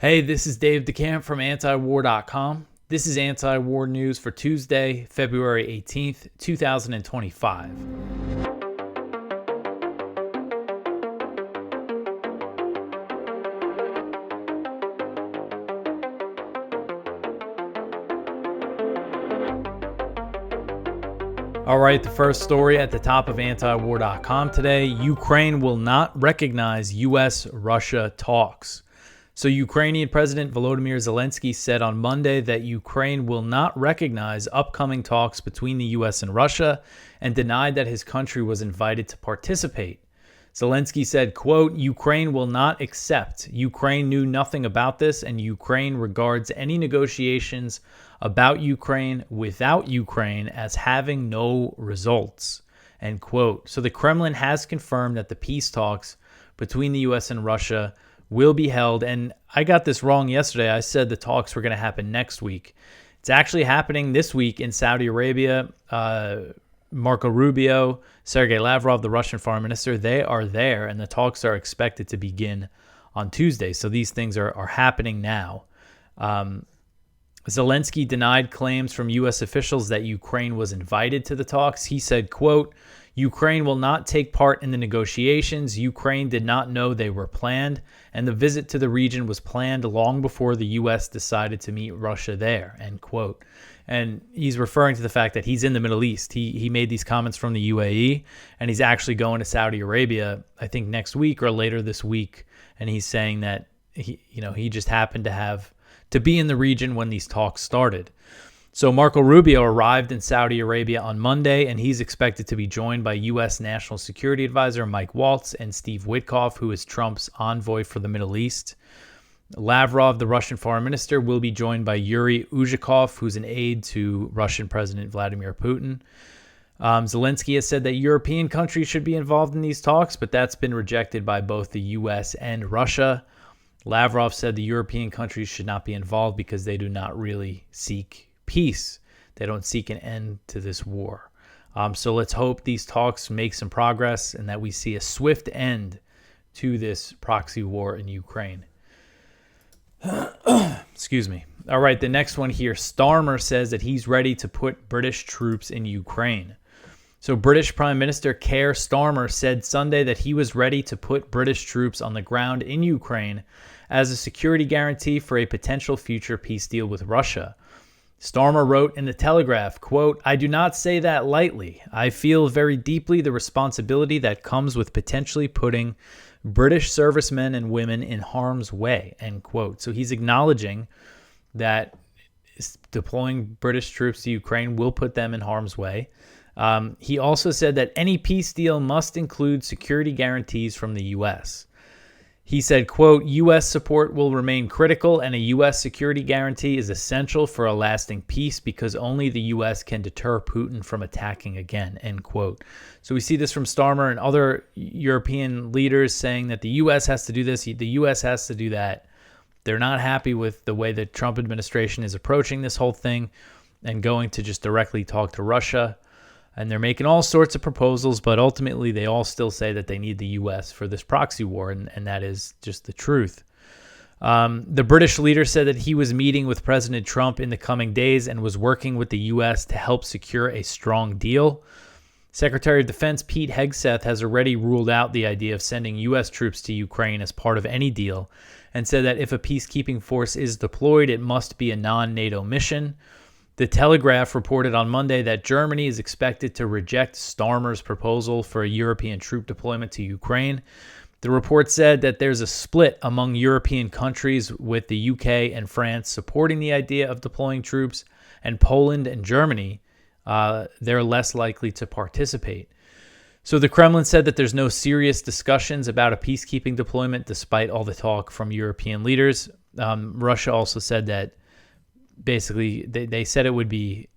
Hey, this is Dave DeCamp from antiwar.com. This is anti-war news for Tuesday, February 18th, 2025. All right, the first story at the top of antiwar.com today: Ukraine will not recognize U.S.-Russia talks. So Ukrainian President Volodymyr Zelensky said on Monday that Ukraine will not recognize upcoming talks between the U.S. and Russia and denied that his country was invited to participate. Zelensky said, quote, "Ukraine will not accept. Ukraine knew nothing about this, and Ukraine regards any negotiations about Ukraine without Ukraine as having no results," end quote. So the Kremlin has confirmed that the peace talks between the U.S. and Russia will be held. And I got this wrong yesterday. I said the talks were going to happen next week. It's actually happening this week in Saudi Arabia. Marco Rubio, Sergei Lavrov, the Russian foreign minister, they are there, and the talks are expected to begin on Tuesday. So these things are happening now. Zelensky denied claims from U.S. officials that Ukraine was invited to the talks. He said, quote, "Ukraine will not take part in the negotiations. Ukraine did not know they were planned, and the visit to the region was planned long before the U.S. decided to meet Russia there," end quote. And he's referring to the fact that he's in the Middle East. He made these comments from the UAE, and he's actually going to Saudi Arabia, I think next week or later this week. And he's saying that he just happened to be in the region when these talks started. So Marco Rubio arrived in Saudi Arabia on Monday, and he's expected to be joined by U.S. National Security Advisor Mike Waltz and Steve Witkoff, who is Trump's envoy for the Middle East. Lavrov, the Russian foreign minister, will be joined by Yuri Uzhakov, who's an aide to Russian President Vladimir Putin. Zelensky has said that European countries should be involved in these talks, but that's been rejected by both the U.S. and Russia. Lavrov said the European countries should not be involved because they do not really seek peace. They don't seek an end to this war. So let's hope these talks make some progress and that we see a swift end to this proxy war in Ukraine. Excuse me. All right, the next one here. Starmer says that he's ready to put British troops in Ukraine. So British Prime Minister Keir Starmer said Sunday that he was ready to put British troops on the ground in Ukraine as a security guarantee for a potential future peace deal with Russia. Starmer wrote in The Telegraph, quote, "I do not say that lightly. I feel very deeply the responsibility that comes with potentially putting British servicemen and women in harm's way," end quote. So he's acknowledging that deploying British troops to Ukraine will put them in harm's way. He also said that any peace deal must include security guarantees from the U.S. He said, quote, "U.S. support will remain critical, and a U.S. security guarantee is essential for a lasting peace because only the U.S. can deter Putin from attacking again," end quote. So we see this from Starmer and other European leaders saying that the U.S. has to do this, the U.S. has to do that. They're not happy with the way the Trump administration is approaching this whole thing and going to just directly talk to Russia. And they're making all sorts of proposals, but ultimately they all still say that they need the U.S. for this proxy war, and that is just the truth. The British leader said that he was meeting with President Trump in the coming days and was working with the U.S. to help secure a strong deal. Secretary of Defense Pete Hegseth has already ruled out the idea of sending U.S. troops to Ukraine as part of any deal and said that if a peacekeeping force is deployed, it must be a non-NATO mission. The Telegraph reported on Monday that Germany is expected to reject Starmer's proposal for a European troop deployment to Ukraine. The report said that there's a split among European countries, with the UK and France supporting the idea of deploying troops, and Poland and Germany, they're less likely to participate. So the Kremlin said that there's no serious discussions about a peacekeeping deployment despite all the talk from European leaders. Russia also said that basically they said it would be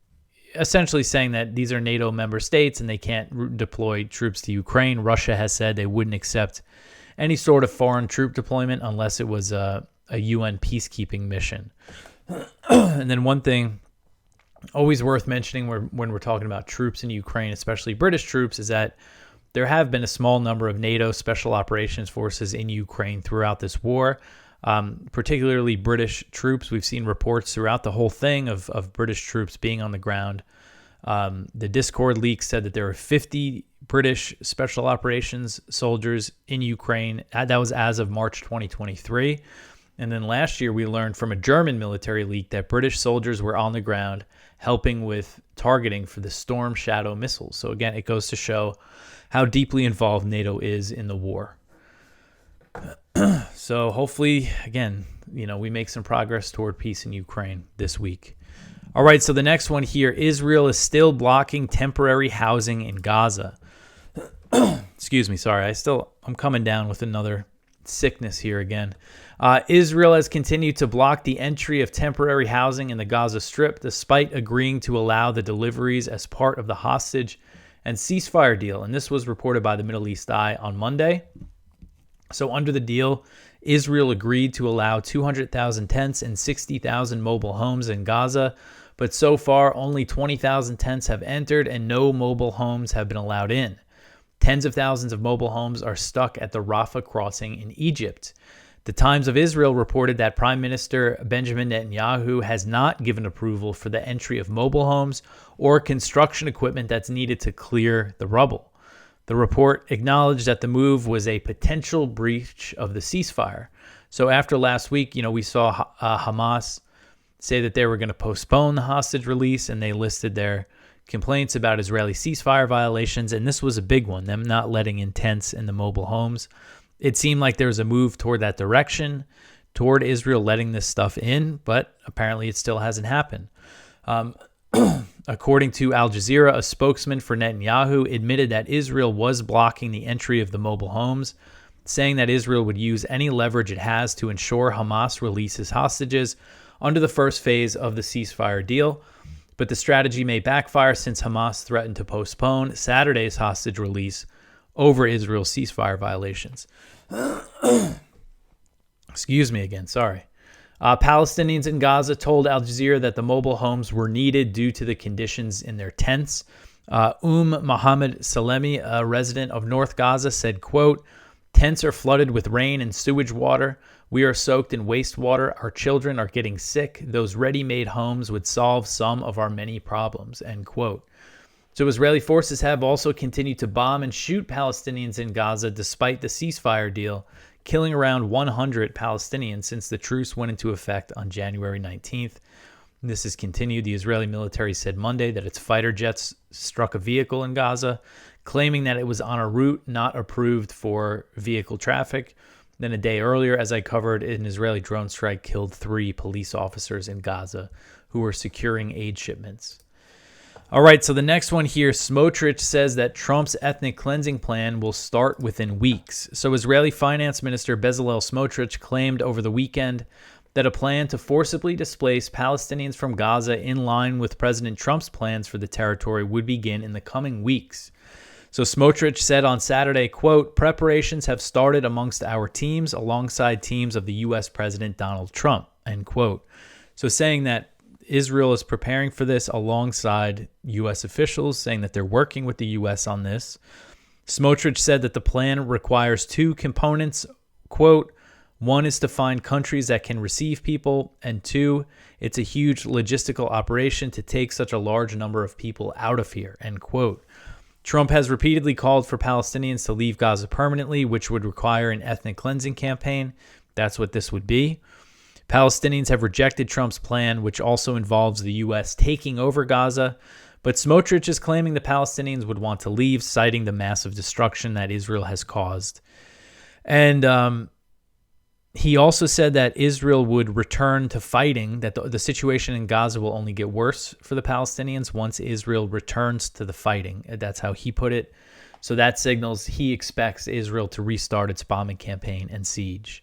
essentially saying that these are NATO member states and they can't deploy troops to Ukraine. Russia has said they wouldn't accept any sort of foreign troop deployment unless it was a UN peacekeeping mission. And then one thing always worth mentioning when we're talking about troops in Ukraine, especially British troops, is that there have been a small number of NATO special operations forces in Ukraine throughout this war. particularly British troops. We've seen reports throughout the whole thing of British troops being on the ground. The Discord leak said that there were 50 British special operations soldiers in Ukraine. That was as of March 2023. And then last year, we learned from a German military leak that British soldiers were on the ground helping with targeting for the Storm Shadow missiles. So again, it goes to show how deeply involved NATO is in the war. So hopefully, again, we make some progress toward peace in Ukraine this week. All right, so the next one here, Israel is still blocking temporary housing in Gaza. Excuse me, sorry. I'm coming down with another sickness here again. Israel has continued to block the entry of temporary housing in the Gaza Strip, despite agreeing to allow the deliveries as part of the hostage and ceasefire deal. And this was reported by the Middle East Eye on Monday. So under the deal, Israel agreed to allow 200,000 tents and 60,000 mobile homes in Gaza. But so far, only 20,000 tents have entered and no mobile homes have been allowed in. Tens of thousands of mobile homes are stuck at the Rafah crossing in Egypt. The Times of Israel reported that Prime Minister Benjamin Netanyahu has not given approval for the entry of mobile homes or construction equipment that's needed to clear the rubble. The report acknowledged that the move was a potential breach of the ceasefire. So after last week, we saw Hamas say that they were going to postpone the hostage release, and they listed their complaints about Israeli ceasefire violations, and this was a big one, them not letting in tents in the mobile homes. It seemed like there was a move toward that direction, toward Israel letting this stuff in, but apparently it still hasn't happened. According to Al Jazeera, a spokesman for Netanyahu admitted that Israel was blocking the entry of the mobile homes, saying that Israel would use any leverage it has to ensure Hamas releases hostages under the first phase of the ceasefire deal. But the strategy may backfire since Hamas threatened to postpone Saturday's hostage release over Israel's ceasefire violations. Excuse me again, sorry. Palestinians in Gaza told Al Jazeera that the mobile homes were needed due to the conditions in their tents. Mohammed Salemi, a resident of North Gaza, said, quote, "Tents are flooded with rain and sewage water. We are soaked in wastewater. Our children are getting sick. Those ready-made homes would solve some of our many problems," end quote. So Israeli forces have also continued to bomb and shoot Palestinians in Gaza despite the ceasefire deal, killing around 100 Palestinians since the truce went into effect on January 19th. This has continued. The Israeli military said Monday that its fighter jets struck a vehicle in Gaza, claiming that it was on a route not approved for vehicle traffic. Then a day earlier, as I covered, an Israeli drone strike killed 3 police officers in Gaza who were securing aid shipments. All right, so the next one here, Smotrich says that Trump's ethnic cleansing plan will start within weeks. So Israeli Finance Minister Bezalel Smotrich claimed over the weekend that a plan to forcibly displace Palestinians from Gaza in line with President Trump's plans for the territory would begin in the coming weeks. So Smotrich said on Saturday, quote, "Preparations have started amongst our teams alongside teams of the U.S. President Donald Trump," end quote. So saying that Israel is preparing for this alongside U.S. officials, saying that they're working with the U.S. on this. Smotrich said that the plan requires 2 components, quote, "One is to find countries that can receive people, and 2, it's a huge logistical operation to take such a large number of people out of here," end quote. Trump has repeatedly called for Palestinians to leave Gaza permanently, which would require an ethnic cleansing campaign. That's what this would be. Palestinians have rejected Trump's plan, which also involves the U.S. taking over Gaza. But Smotrich is claiming the Palestinians would want to leave, citing the massive destruction that Israel has caused. And he also said that Israel would return to fighting, that the situation in Gaza will only get worse for the Palestinians once Israel returns to the fighting. That's how he put it. So that signals he expects Israel to restart its bombing campaign and siege.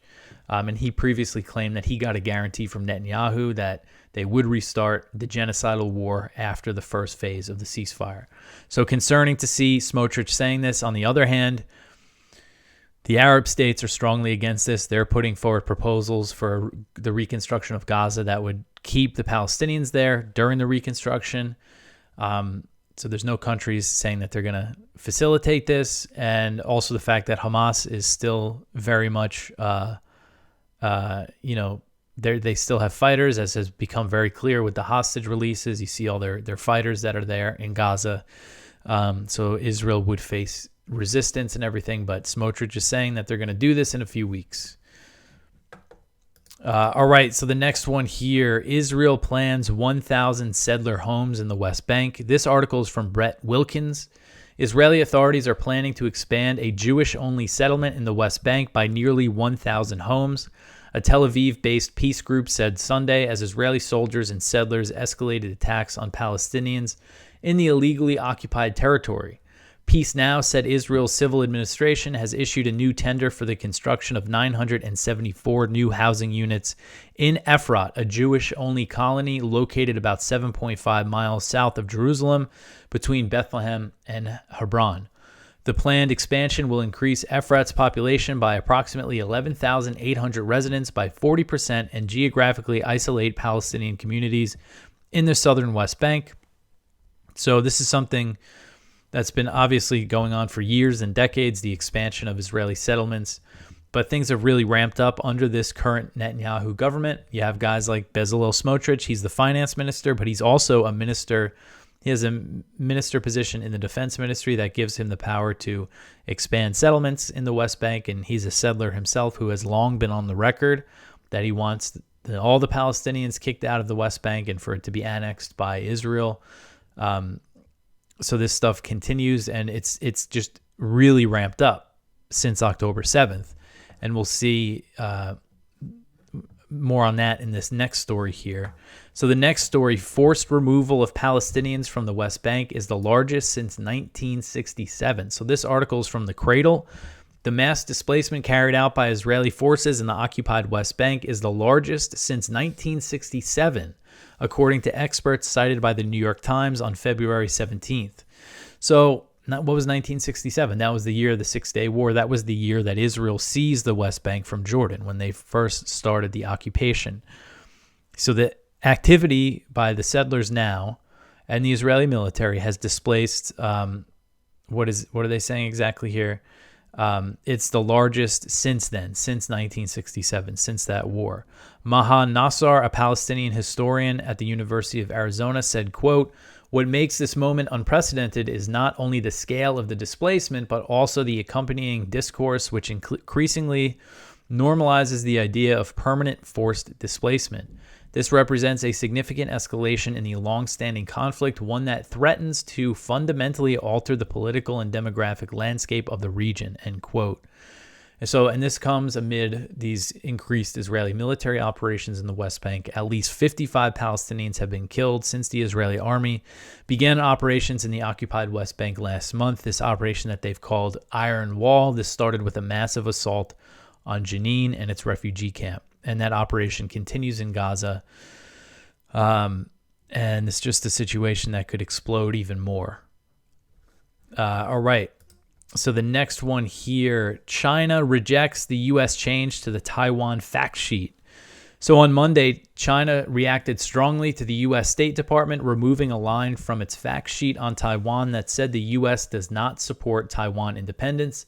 And he previously claimed that he got a guarantee from Netanyahu that they would restart the genocidal war after the first phase of the ceasefire. So concerning to see Smotrich saying this. On the other hand, the Arab states are strongly against this. They're putting forward proposals for the reconstruction of Gaza that would keep the Palestinians there during the reconstruction. So there's no countries saying that they're going to facilitate this. And also the fact that Hamas is still very much they still have fighters, as has become very clear with the hostage releases. You see all their fighters that are there in Gaza. So Israel would face resistance and everything, but Smotrich is saying that they're going to do this in a few weeks. All right, so the next one here, Israel plans 1,000 settler homes in the West Bank. This article is from Brett Wilkins. Israeli authorities are planning to expand a Jewish-only settlement in the West Bank by nearly 1,000 homes. A Tel Aviv-based peace group said Sunday as Israeli soldiers and settlers escalated attacks on Palestinians in the illegally occupied territory. Peace Now said Israel's civil administration has issued a new tender for the construction of 974 new housing units in Efrat, a Jewish-only colony located about 7.5 miles south of Jerusalem between Bethlehem and Hebron. The planned expansion will increase Efrat's population by approximately 11,800 residents by 40% and geographically isolate Palestinian communities in the southern West Bank. So this is something that's been obviously going on for years and decades, the expansion of Israeli settlements. But things have really ramped up under this current Netanyahu government. You have guys like Bezalel Smotrich. He's the finance minister, but he's also a minister. He has a minister position in the defense ministry that gives him the power to expand settlements in the West Bank. And he's a settler himself who has long been on the record that he wants all the Palestinians kicked out of the West Bank and for it to be annexed by Israel. So this stuff continues, and it's just really ramped up since October 7th. And we'll see more on that in this next story here. So the next story, forced removal of Palestinians from the West Bank is the largest since 1967. So this article is from The Cradle. The mass displacement carried out by Israeli forces in the occupied West Bank is the largest since 1967, according to experts cited by the New York Times on February 17th. So what was 1967? That was the year of the Six-Day War. That was the year that Israel seized the West Bank from Jordan when they first started the occupation. So the activity by the settlers now and the Israeli military has displaced, what are they saying exactly here? It's the largest since then, since 1967, since that war. Maha Nassar, a Palestinian historian at the University of Arizona, said, quote, "What makes this moment unprecedented is not only the scale of the displacement, but also the accompanying discourse, which increasingly normalizes the idea of permanent forced displacement. This represents a significant escalation in the long-standing conflict, one that threatens to fundamentally alter the political and demographic landscape of the region," end quote. And this comes amid these increased Israeli military operations in the West Bank. At least 55 Palestinians have been killed since the Israeli army began operations in the occupied West Bank last month. This operation that they've called Iron Wall, this started with a massive assault on Jenin and its refugee camp. And that operation continues in Gaza. And it's just a situation that could explode even more. All right. So the next one here, China rejects the U.S. change to the Taiwan fact sheet. So on Monday, China reacted strongly to the U.S. State Department removing a line from its fact sheet on Taiwan that said the U.S. does not support Taiwan independence,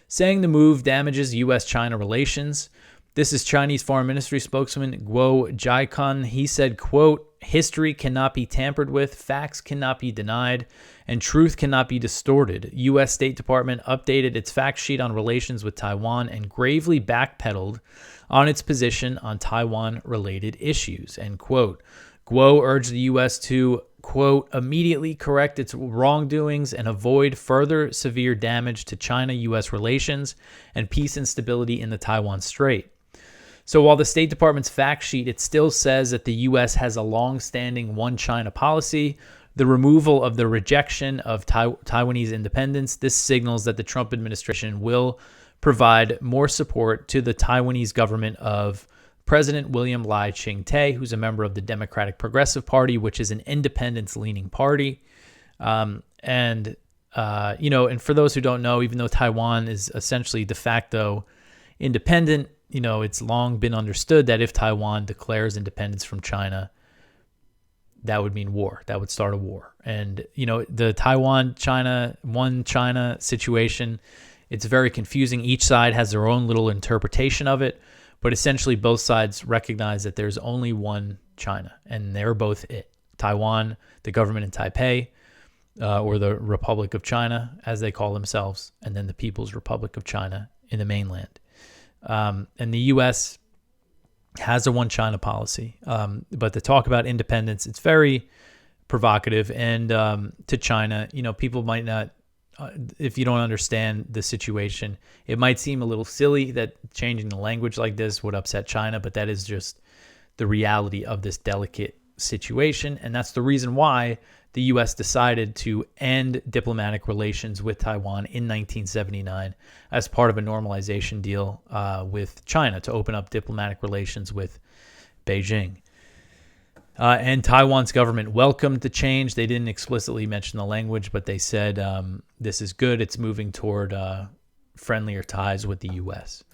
saying the move damages U.S.-China relations. This is Chinese Foreign Ministry spokesman Guo Jiakun. He said, quote, "History cannot be tampered with, facts cannot be denied, and truth cannot be distorted." U.S. State Department updated its fact sheet on relations with Taiwan and gravely backpedaled on its position on Taiwan-related issues, end quote. Guo urged the U.S. to, quote, "immediately correct its wrongdoings and avoid further severe damage to China-U.S. relations and peace and stability in the Taiwan Strait." So while the State Department's fact sheet, it still says that the U.S. has a long-standing one China policy, the removal of the rejection of Taiwanese independence, this signals that the Trump administration will provide more support to the Taiwanese government of President William Lai Ching-te, who's a member of the Democratic Progressive Party, which is an independence-leaning party. And for those who don't know, even though Taiwan is essentially de facto independent, it's long been understood that if Taiwan declares independence from China, that would mean war. That would start a war. And, the Taiwan-China, one China situation, it's very confusing. Each side has their own little interpretation of it. But essentially, both sides recognize that there's only one China, and they're both it. Taiwan, the government in Taipei, or the Republic of China, as they call themselves, and then the People's Republic of China in the mainland. And the U.S. has a one China policy. But to talk about independence, it's very provocative. And to China, people might not, if you don't understand the situation, it might seem a little silly that changing the language like this would upset China, but that is just the reality of this delicate situation. And that's the reason why the U.S. decided to end diplomatic relations with Taiwan in 1979 as part of a normalization deal with China to open up diplomatic relations with Beijing. And Taiwan's government welcomed the change. They didn't explicitly mention the language, but they said this is good. It's moving toward friendlier ties with the U.S.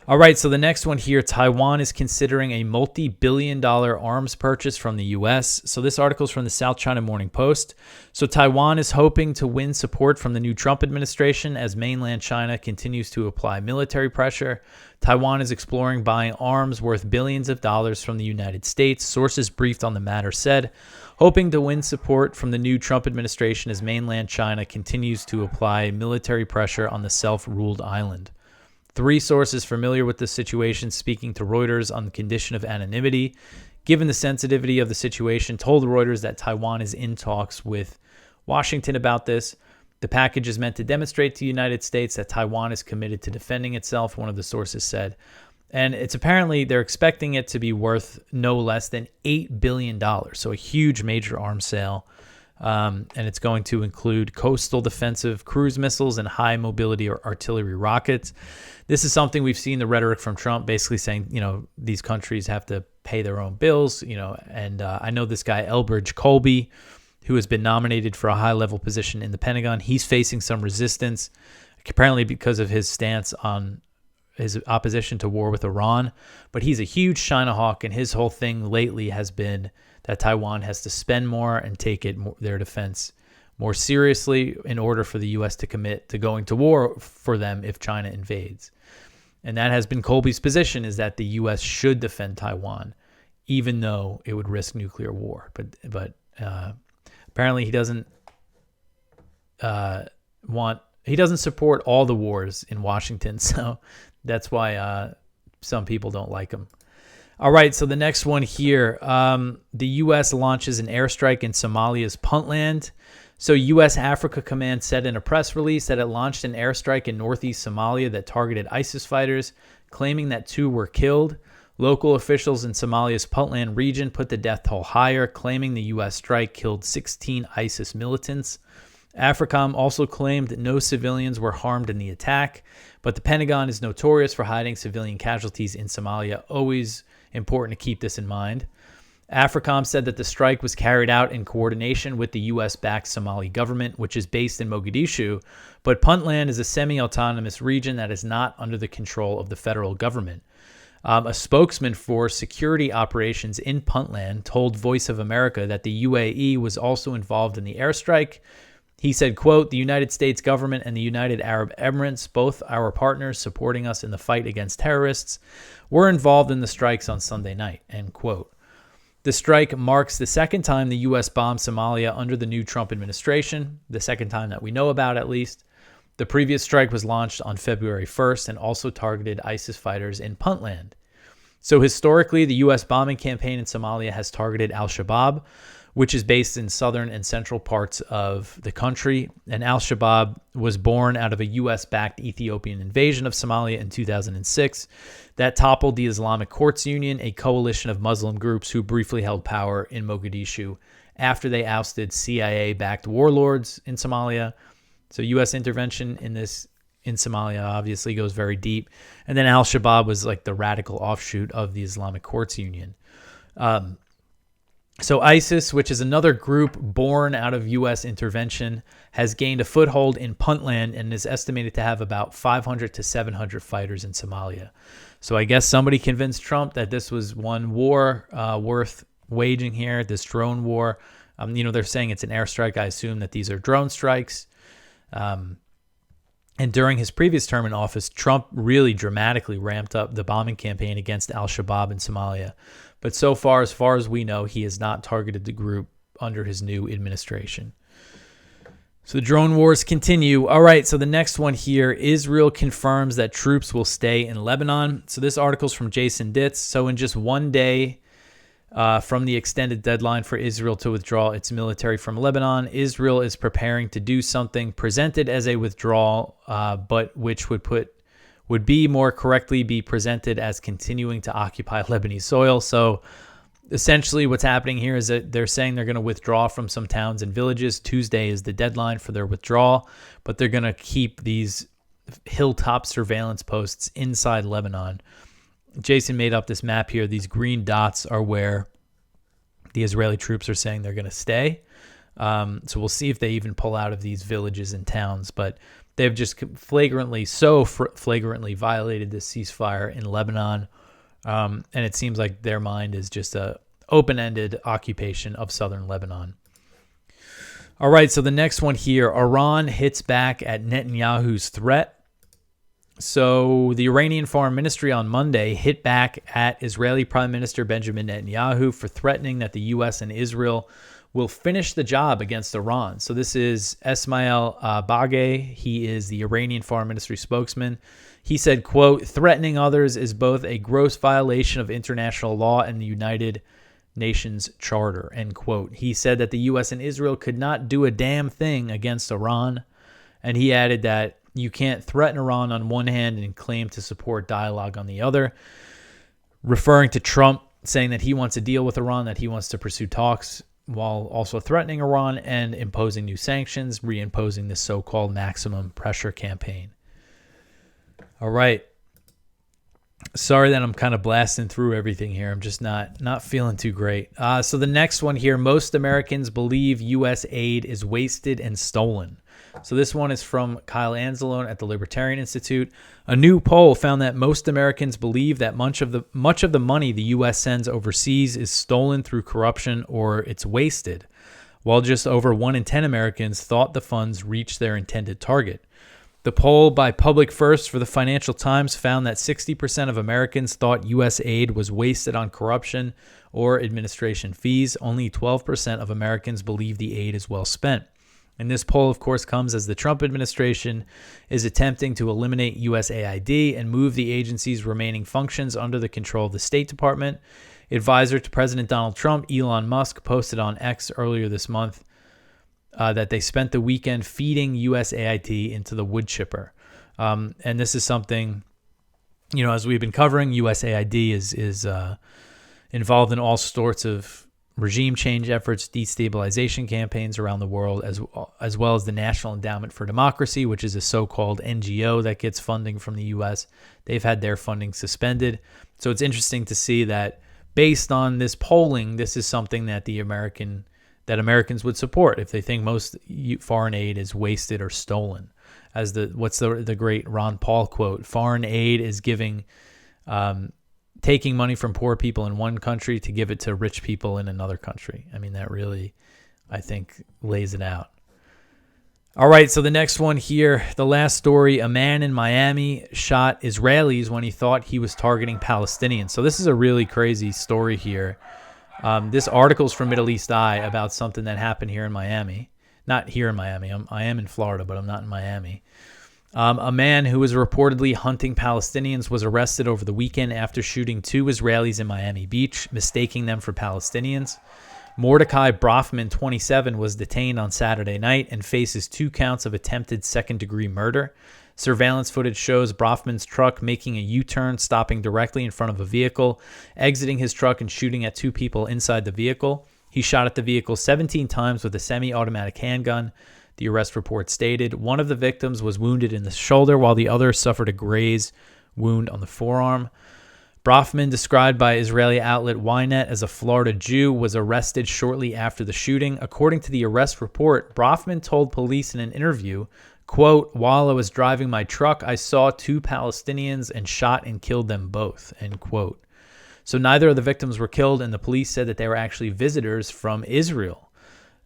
All right, so the next one here, Taiwan is considering a multi-billion-dollar arms purchase from the U.S. So this article is from the South China Morning Post. So Taiwan is hoping to win support from the new Trump administration as mainland China continues to apply military pressure. Taiwan is exploring buying arms worth billions of dollars from the United States. Sources briefed on the matter said, hoping to win support from the new Trump administration as mainland China continues to apply military pressure on the self-ruled island. 3 sources familiar with the situation speaking to Reuters on the condition of anonymity, given the sensitivity of the situation, told Reuters that Taiwan is in talks with Washington about this. The package is meant to demonstrate to the United States that Taiwan is committed to defending itself, one of the sources said. And it's apparently they're expecting it to be worth no less than $8 billion. So a huge major arms sale. And it's going to include coastal defensive cruise missiles and high mobility or artillery rockets. This is something we've seen the rhetoric from Trump basically saying, these countries have to pay their own bills, and I know this guy, Elbridge Colby, who has been nominated for a high-level position in the Pentagon. He's facing some resistance, apparently because of his stance on his opposition to war with Iran. But he's a huge China hawk, and his whole thing lately has been that Taiwan has to spend more and take their defense more seriously in order for the U.S. to commit to going to war for them if China invades. And that has been Colby's position, is that the U.S. should defend Taiwan, even though it would risk nuclear war. But apparently he doesn't he doesn't support all the wars in Washington, so that's why some people don't like him. All right, so the next one here, the U.S. launches an airstrike in Somalia's Puntland. So U.S. Africa Command said in a press release that it launched an airstrike in northeast Somalia that targeted ISIS fighters, claiming that 2 were killed. Local officials in Somalia's Puntland region put the death toll higher, claiming the U.S. strike killed 16 ISIS militants. AFRICOM also claimed that no civilians were harmed in the attack, but the Pentagon is notorious for hiding civilian casualties in Somalia. Always important to keep this in mind. AFRICOM said that the strike was carried out in coordination with the U.S.-backed Somali government, which is based in Mogadishu, but Puntland is a semi-autonomous region that is not under the control of the federal government. A spokesman for security operations in Puntland told Voice of America that the UAE was also involved in the airstrike. He said, quote, "The United States government and the United Arab Emirates, both our partners supporting us in the fight against terrorists, were involved in the strikes on Sunday night," end quote. The strike marks the second time the U.S. bombed Somalia under the new Trump administration, the second time that we know about at least. The previous strike was launched on February 1st and also targeted ISIS fighters in Puntland. So historically, the U.S. bombing campaign in Somalia has targeted al-Shabaab, which is based in southern and central parts of the country. And al-Shabaab was born out of a U.S.-backed Ethiopian invasion of Somalia in 2006 that toppled the Islamic Courts Union, a coalition of Muslim groups who briefly held power in Mogadishu after they ousted CIA-backed warlords in Somalia. So U.S. intervention in Somalia obviously goes very deep. And then al-Shabaab was like the radical offshoot of the Islamic Courts Union. So ISIS, which is another group born out of U.S. intervention, has gained a foothold in Puntland and is estimated to have about 500 to 700 fighters in Somalia. So I guess somebody convinced Trump that this was one war worth waging here, this drone war. They're saying it's an airstrike. I assume that these are drone strikes. And during his previous term in office, Trump really dramatically ramped up the bombing campaign against al-Shabaab in Somalia. But so far as we know, he has not targeted the group under his new administration. So the drone wars continue. All right, so the next one here, Israel confirms that troops will stay in Lebanon. So this article's from Jason Ditz. So in just one day from the extended deadline for Israel to withdraw its military from Lebanon, Israel is preparing to do something presented as a withdrawal, but which would be more correctly be presented as continuing to occupy Lebanese soil. So essentially what's happening here is that they're saying they're going to withdraw from some towns and villages. Tuesday is the deadline for their withdrawal, but they're going to keep these hilltop surveillance posts inside Lebanon. Jason made up this map here. These green dots are where the Israeli troops are saying they're going to stay. So we'll see if they even pull out of these villages and towns, but they've just flagrantly violated this ceasefire in Lebanon. And it seems like their mind is just a open-ended occupation of southern Lebanon. All right, so the next one here, Iran hits back at Netanyahu's threat. So the Iranian Foreign Ministry on Monday hit back at Israeli Prime Minister Benjamin Netanyahu for threatening that the U.S. and Israel will finish the job against Iran. So this is Esmail Bagay. He is the Iranian Foreign Ministry spokesman. He said, quote, "Threatening others is both a gross violation of international law and the United Nations Charter," end quote. He said that the U.S. and Israel could not do a damn thing against Iran. And he added that you can't threaten Iran on one hand and claim to support dialogue on the other, referring to Trump saying that he wants to deal with Iran, that he wants to pursue talks while also threatening Iran and imposing new sanctions, reimposing this so-called maximum pressure campaign. All right. Sorry that I'm kind of blasting through everything here. I'm just not feeling too great. So the next one here, most Americans believe U.S. aid is wasted and stolen. So this one is from Kyle Anzalone at the Libertarian Institute. A new poll found that most Americans believe that much of the money the U.S. sends overseas is stolen through corruption or it's wasted, while just over 1 in 10 Americans thought the funds reached their intended target. The poll by Public First for the Financial Times found that 60% of Americans thought U.S. aid was wasted on corruption or administration fees. Only 12% of Americans believe the aid is well spent. And this poll, of course, comes as the Trump administration is attempting to eliminate USAID and move the agency's remaining functions under the control of the State Department. Advisor to President Donald Trump, Elon Musk, posted on X earlier this month that they spent the weekend feeding USAID into the wood chipper. And this is something, as we've been covering, USAID is involved in all sorts of regime change efforts, destabilization campaigns around the world, as well as the National Endowment for Democracy, which is a so-called NGO that gets funding from the U.S. They've had their funding suspended. So it's interesting to see that based on this polling, this is something that Americans would support if they think most foreign aid is wasted or stolen. As what's the great Ron Paul quote, foreign aid is taking money from poor people in one country to give it to rich people in another country. I mean, that really, I think, lays it out. All right, so the next one here, the last story, a man in Miami shot Israelis when he thought he was targeting Palestinians. So this is a really crazy story here. This article's from Middle East Eye about something that happened here in Miami. Not here in Miami. I am in Florida, but I'm not in Miami. A man who was reportedly hunting Palestinians was arrested over the weekend after shooting 2 Israelis in Miami Beach, mistaking them for Palestinians. Mordecai Brofman, 27, was detained on Saturday night and faces 2 counts of attempted second-degree murder. Surveillance footage shows Brofman's truck making a U-turn, stopping directly in front of a vehicle, exiting his truck and shooting at 2 people inside the vehicle. He shot at the vehicle 17 times with a semi-automatic handgun. The arrest report stated one of the victims was wounded in the shoulder while the other suffered a graze wound on the forearm. Brofman, described by Israeli outlet Ynet as a Florida Jew, was arrested shortly after the shooting. According to the arrest report, Brofman told police in an interview, quote, "While I was driving my truck, I saw 2 Palestinians and shot and killed them both," end quote. So neither of the victims were killed, and the police said that they were actually visitors from Israel.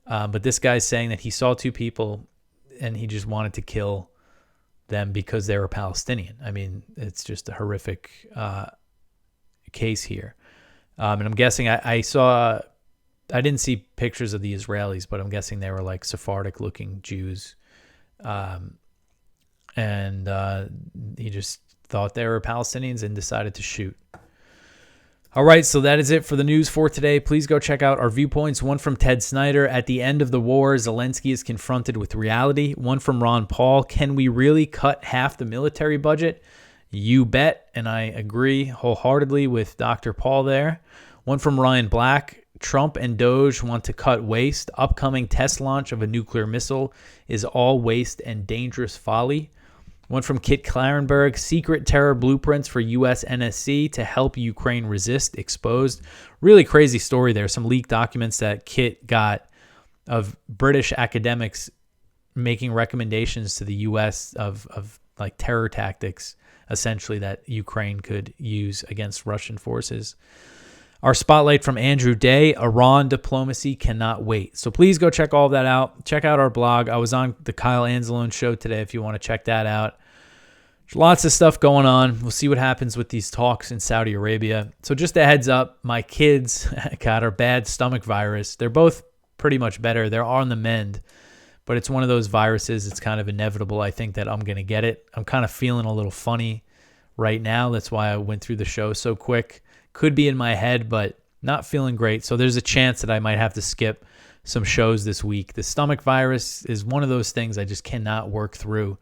But this guy's saying that he saw 2 people and he just wanted to kill them because they were Palestinian. I mean, it's just a horrific case here. And I'm guessing I didn't see pictures of the Israelis, but I'm guessing they were like Sephardic looking Jews. And he just thought they were Palestinians and decided to shoot. All right, so that is it for the news for today. Please go check out our viewpoints. One from Ted Snyder. At the end of the war, Zelensky is confronted with reality. One from Ron Paul. Can we really cut half the military budget? You bet. And I agree wholeheartedly with Dr. Paul there. One from Ryan Black. Trump and Doge want to cut waste. Upcoming test launch of a nuclear missile is all waste and dangerous folly. One from Kit Clarenberg, secret terror blueprints for U.S. NSC to help Ukraine resist exposed. Really crazy story there. Some leaked documents that Kit got of British academics making recommendations to the U.S. of like terror tactics, essentially, that Ukraine could use against Russian forces. Our spotlight from Andrew Day, Iran diplomacy cannot wait. So please go check all that out. Check out our blog. I was on the Kyle Anzalone show today if you want to check that out. There's lots of stuff going on. We'll see what happens with these talks in Saudi Arabia. So just a heads up, my kids got a bad stomach virus. They're both pretty much better. They're on the mend, but it's one of those viruses. It's kind of inevitable, I think, that I'm going to get it. I'm kind of feeling a little funny right now. That's why I went through the show so quick. Could be in my head, but not feeling great. So there's a chance that I might have to skip some shows this week. The stomach virus is one of those things I just cannot work through.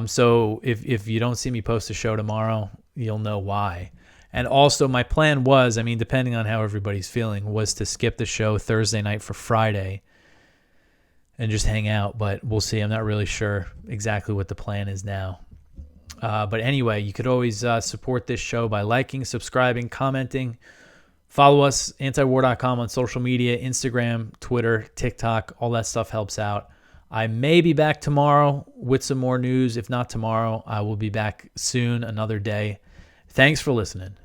So if you don't see me post a show tomorrow, you'll know why. And also my plan was, I mean, depending on how everybody's feeling, was to skip the show Thursday night for Friday and just hang out. But we'll see. I'm not really sure exactly what the plan is now. But anyway, you could always support this show by liking, subscribing, commenting. Follow us, antiwar.com, on social media, Instagram, Twitter, TikTok. All that stuff helps out. I may be back tomorrow with some more news. If not tomorrow, I will be back soon, another day. Thanks for listening.